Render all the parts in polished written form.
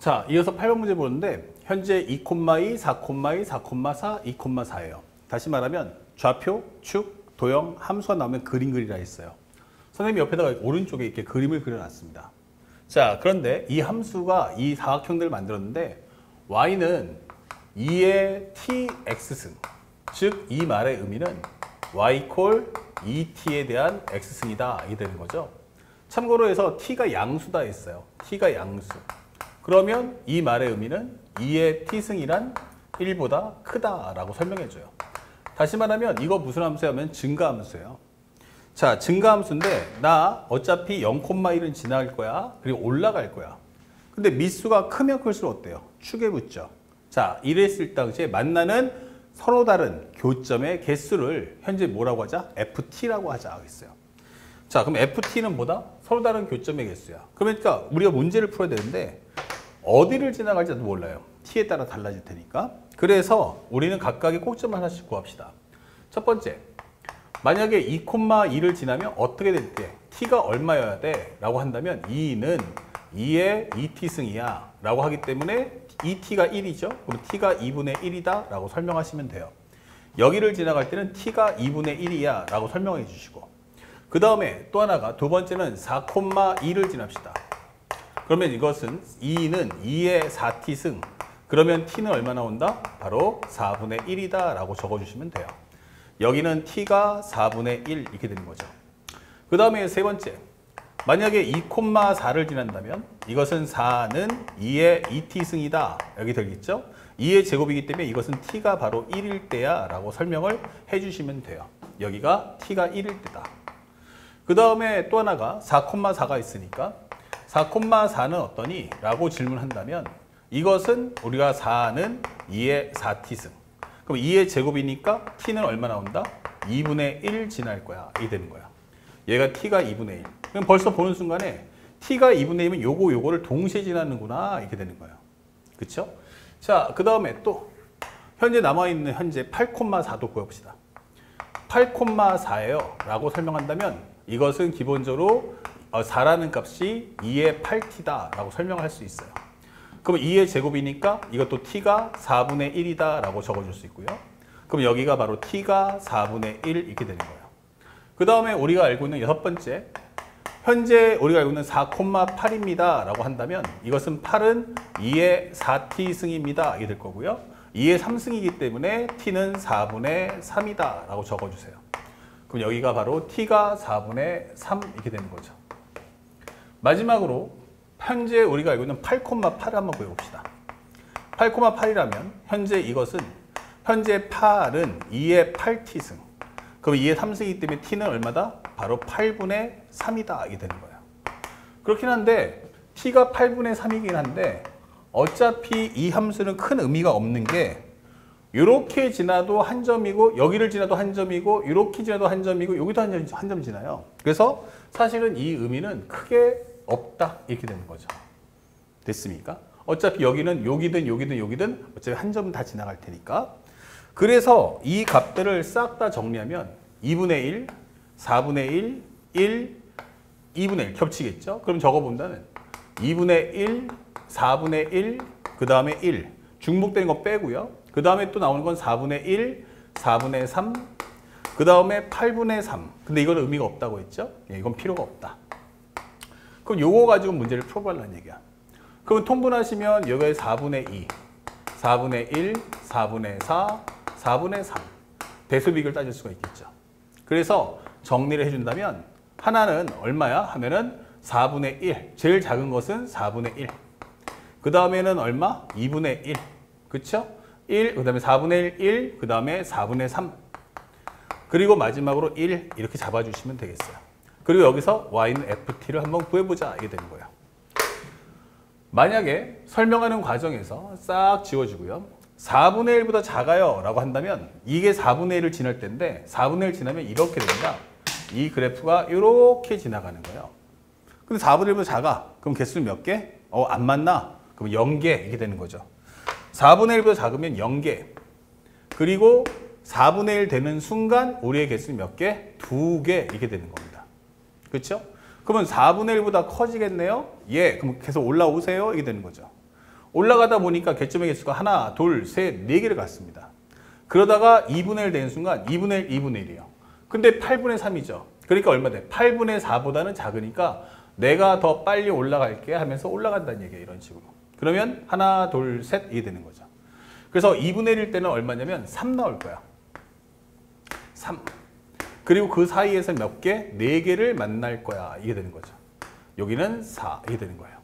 자, 이어서 8번 문제 보는데 현재 2,2, 4,2, 4,4, 2,4예요. 다시 말하면 좌표, 축, 도형, 함수가 나오면 그림 그리라 했어요. 선생님이 옆에다가 오른쪽에 이렇게 그림을 그려놨습니다. 자, 그런데 이 함수가 이 사각형들을 만들었는데 y는 2의 tx승, 즉 이 말의 의미는 y 콜 2t에 대한 x승이다 이게 되는 거죠. 참고로 해서 t가 양수다 했어요. t가 양수. 그러면 이 말의 의미는 2의 t승이란 1보다 크다라고 설명해줘요. 다시 말하면 이거 무슨 함수냐면 증가함수예요. 자, 증가함수인데 나 어차피 0,1은 지나갈 거야. 그리고 올라갈 거야. 근데 미수가 크면 클수록 어때요? 축에 붙죠. 자, 이랬을 당시에 만나는 서로 다른 교점의 개수를 현재 뭐라고 하자? ft라고 하자 하겠어요. 자, 그럼 ft는 뭐다? 서로 다른 교점의 개수야. 그러니까 우리가 문제를 풀어야 되는데 어디를 지나갈지도 몰라요. t에 따라 달라질 테니까. 그래서 우리는 각각의 꼭점을 하나씩 구합시다. 첫 번째, 만약에 2,2를 지나면 어떻게 될 때 t가 얼마여야 돼? 라고 한다면 2는 2의 2t승이야 라고 하기 때문에 2t가 1이죠. 그럼 t가 2분의 1이다 라고 설명하시면 돼요. 여기를 지나갈 때는 t가 2분의 1이야 라고 설명해 주시고, 그 다음에 또 하나가 두 번째는 4,2를 지납시다. 그러면 이것은 2는 2의 4t승, 그러면 t는 얼마 나온다? 바로 4분의 1이다 라고 적어주시면 돼요. 여기는 t가 4분의 1 이렇게 되는 거죠. 그 다음에 세 번째, 만약에 2,4를 지난다면 이것은 4는 2의 2t승이다 여기 되겠죠. 2의 제곱이기 때문에 이것은 t가 바로 1일 때야 라고 설명을 해주시면 돼요. 여기가 t가 1일 때다. 그 다음에 또 하나가 4,4가 있으니까 4,4는 어떠니? 라고 질문한다면 이것은 우리가 4는 2의 4t승. 그럼 2의 제곱이니까 t는 얼마 나온다? 2분의 1 지날 거야. 이게 되는 거야. 얘가 t가 2분의 1. 그럼 벌써 보는 순간에 t가 2분의 1이면 요거를 동시에 지나는구나. 이렇게 되는 거예요. 그쵸? 자, 그 다음에 또 현재 남아있는 현재 8,4도 구해봅시다. 8,4예요. 라고 설명한다면 이것은 기본적으로 4라는 값이 2의 8t다 라고 설명할 수 있어요. 그럼 2의 제곱이니까 이것도 t가 4분의 1이다 라고 적어줄 수 있고요. 그럼 여기가 바로 t가 4분의 1 이렇게 되는 거예요. 그 다음에 우리가 알고 있는 여섯 번째, 현재 우리가 알고 있는 4,8입니다 라고 한다면 이것은 8은 2의 4t승입니다 이게 될 거고요. 2의 3승이기 때문에 t는 4분의 3이다 라고 적어주세요. 그럼 여기가 바로 t가 4분의 3 이렇게 되는 거죠. 마지막으로 현재 우리가 알고 있는 8,8을 한번 구해봅시다. 8,8이라면 현재 이것은 현재 8은 2의 8t승. 그럼 2의 3승이기 때문에 t는 얼마다? 바로 8분의 3이다. 이게 되는 거예요. 그렇긴 한데 t가 8분의 3이긴 한데 어차피 이 함수는 큰 의미가 없는 게 이렇게 지나도 한 점이고 여기를 지나도 한 점이고 이렇게 지나도 한 점이고 여기도 한 점 지나요. 그래서 사실은 이 의미는 크게 없다 이렇게 되는 거죠. 됐습니까? 어차피 여기는 여기든 어차피 한 점은 다 지나갈 테니까. 그래서 이 값들을 싹 다 정리하면 2분의 1, 4분의 1, 1, 2분의 1 겹치겠죠? 그럼 적어본다는 2분의 1, 4분의 1, 그 다음에 1 중복되는 거 빼고요. 그 다음에 또 나오는 건 4분의 1, 4분의 3, 그 다음에 8분의 3. 근데 이건 의미가 없다고 했죠? 이건 필요가 없다. 그럼 요거 가지고 문제를 풀어보려는 얘기야. 그럼 통분하시면 여기에 4분의 2, 4분의 1, 4분의 4, 4분의 3 배수비교를 따질 수가 있겠죠. 그래서 정리를 해준다면 하나는 얼마야? 하면은 4분의 1, 제일 작은 것은 4분의 1. 그 다음에는 얼마? 2분의 1. 그쵸? 1, 그 다음에 4분의 1, 1, 그 다음에 4분의 3. 그리고 마지막으로 1 이렇게 잡아주시면 되겠어요. 그리고 여기서 y는 ft를 한번 구해보자 이게 되는 거예요. 만약에 설명하는 과정에서 싹 지워지고요. 4분의 1보다 작아요 라고 한다면 이게 4분의 1을 지날 때인데 4분의 1 지나면 이렇게 됩니다. 이 그래프가 이렇게 지나가는 거예요. 근데 4분의 1보다 작아. 그럼 개수는 몇 개? 안 맞나? 그럼 0개 이렇게 되는 거죠. 4분의 1보다 작으면 0개. 그리고 4분의 1 되는 순간 우리의 개수는 몇 개? 2개 이렇게 되는 겁니다. 그렇죠? 그러면 4분의 1보다 커지겠네요? 예, 그럼 계속 올라오세요? 이게 되는 거죠. 올라가다 보니까 개점의 개수가 하나, 둘, 셋, 네 개를 갔습니다. 그러다가 2분의 1 되는 순간 2분의 1, 2분의 1이에요. 근데 8분의 3이죠. 그러니까 얼마 돼? 8분의 4보다는 작으니까 내가 더 빨리 올라갈게 하면서 올라간다는 얘기예요. 이런 식으로. 그러면 하나, 둘, 셋 이게 되는 거죠. 그래서 2분의 1일 때는 얼마냐면 3 나올 거야. 3. 그리고 그 사이에서 몇 개? 4개를 만날 거야. 이게 되는 거죠. 여기는 4 이게 되는 거예요.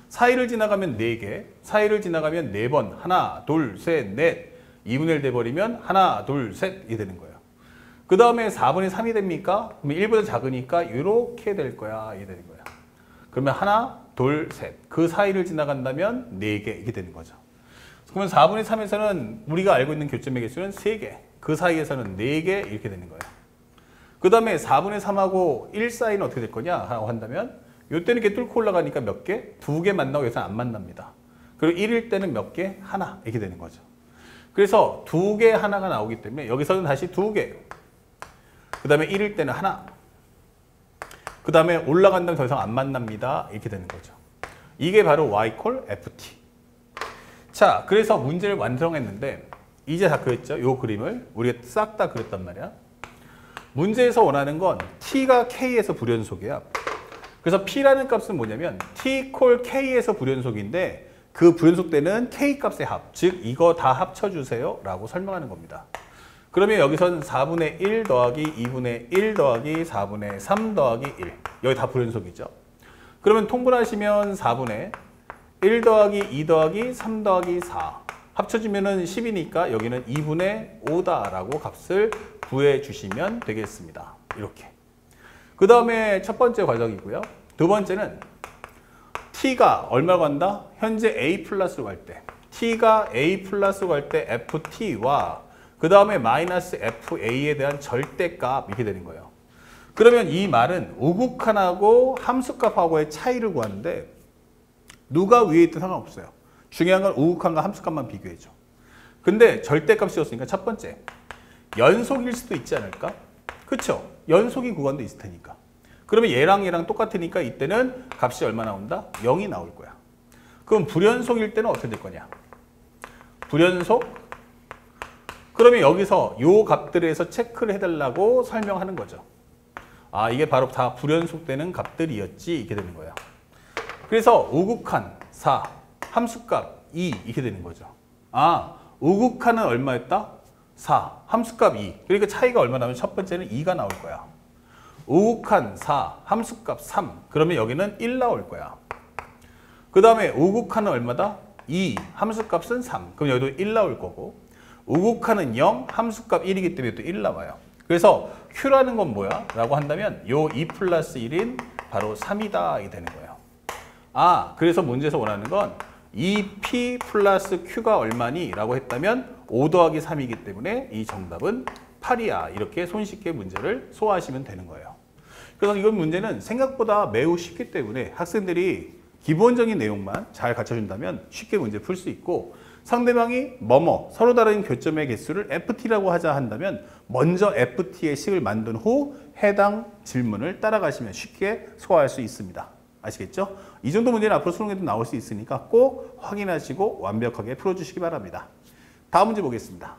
사이를 지나가면 4개, 사이를 지나가면 4번, 하나, 둘, 셋, 넷, 2분의 1 돼버리면 하나, 둘, 셋 이게 되는 거예요. 그 다음에 4분의 3이 됩니까? 그러면 1보다 작으니까 이렇게 될 거야. 이게 되는 거야. 그러면 하나, 둘, 셋. 그 사이를 지나간다면 4개 이게 되는 거죠. 그러면 4분의 3에서는 우리가 알고 있는 교점의 개수는 3개. 그 사이에서는 4개 이렇게 되는 거예요. 그 다음에 4분의 3하고 1 사이는 어떻게 될 거냐 라고 한다면 이때는 이렇게 뚫고 올라가니까 몇 개? 2개 만나고 여기서 안 만납니다. 그리고 1일 때는 몇 개? 하나 이렇게 되는 거죠. 그래서 2개 하나가 나오기 때문에 여기서는 다시 2개. 그 다음에 1일 때는 하나. 그 다음에 올라간다면 더 이상 안 만납니다. 이렇게 되는 거죠. 이게 바로 y 콜 ft. 자, 그래서 문제를 완성했는데 이제 다 그렸죠. 이 그림을 우리가 싹 다 그렸단 말이야. 문제에서 원하는 건 t가 k에서 불연속이야. 그래서 p라는 값은 뭐냐면 t 콜 k에서 불연속인데 그 불연속 때는 k 값의 합, 즉 이거 다 합쳐주세요 라고 설명하는 겁니다. 그러면 여기선 4분의 1 더하기 2분의 1 더하기 4분의 3 더하기 1 여기 다 불연속이죠. 그러면 통분하시면 4분의 1 더하기 2 더하기 3 더하기 4 합쳐주면 10이니까 여기는 2분의 5다 라고 값을 구해주시면 되겠습니다. 이렇게. 그 다음에 첫 번째 과정이고요. 두 번째는 t가 얼마로 간다? 현재 a 플러스로 갈 때 t가 a 플러스로 갈 때 ft와 그 다음에 마이너스 fa에 대한 절대값 이렇게 되는 거예요. 그러면 이 말은 우극한하고 함수값하고의 차이를 구하는데 누가 위에 있든 상관없어요. 중요한 건 우극한과 함수값만 비교해줘. 근데 절대값이었으니까 첫 번째 연속일 수도 있지 않을까? 그쵸? 연속이 구간도 있을 테니까. 그러면 얘랑 똑같으니까 이때는 값이 얼마 나온다? 0이 나올 거야. 그럼 불연속일 때는 어떻게 될 거냐? 불연속? 그러면 여기서 요 값들에서 체크를 해달라고 설명하는 거죠. 아, 이게 바로 다 불연속되는 값들이었지. 이렇게 되는 거예요. 그래서 우극한 4, 함수값 2 이렇게 되는 거죠. 아, 우극한은 얼마였다? 4, 함수값 2. 그러니까 차이가 얼마 나오면 첫 번째는 2가 나올 거야. 우극한 4, 함수값 3. 그러면 여기는 1 나올 거야. 그 다음에 우극한은 얼마다? 2, 함수값은 3. 그럼 여기도 1 나올 거고. 우극한은 0, 함수값 1이기 때문에 또 1 나와요. 그래서 Q라는 건 뭐야? 라고 한다면 요 2 플러스 1인 바로 3이다. 이 되는 거예요. 아, 그래서 문제에서 원하는 건 2P 플러스 Q가 얼마니? 라고 했다면 5 더하기 3이기 때문에 이 정답은 8이야. 이렇게 손쉽게 문제를 소화하시면 되는 거예요. 그래서 이건 문제는 생각보다 매우 쉽기 때문에 학생들이 기본적인 내용만 잘 갖춰준다면 쉽게 문제 풀 수 있고 상대방이 뭐뭐 서로 다른 교점의 개수를 FT라고 하자 한다면 먼저 FT의 식을 만든 후 해당 질문을 따라가시면 쉽게 소화할 수 있습니다. 아시겠죠? 이 정도 문제는 앞으로 수능에도 나올 수 있으니까 꼭 확인하시고 완벽하게 풀어주시기 바랍니다. 다음 문제 보겠습니다.